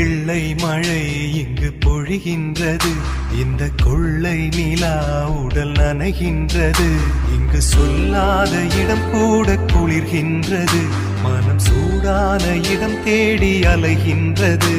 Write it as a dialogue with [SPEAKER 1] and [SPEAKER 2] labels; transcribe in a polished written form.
[SPEAKER 1] வெள்ளை மழை இங்கு பொழிகின்றது, இந்த கொள்ளை நிலா உடல் நனைகின்றது. இங்கு சொல்லாத இடம் கூட குளிர்கின்றது, மனம் சூடான இடம் தேடி அலைகின்றது.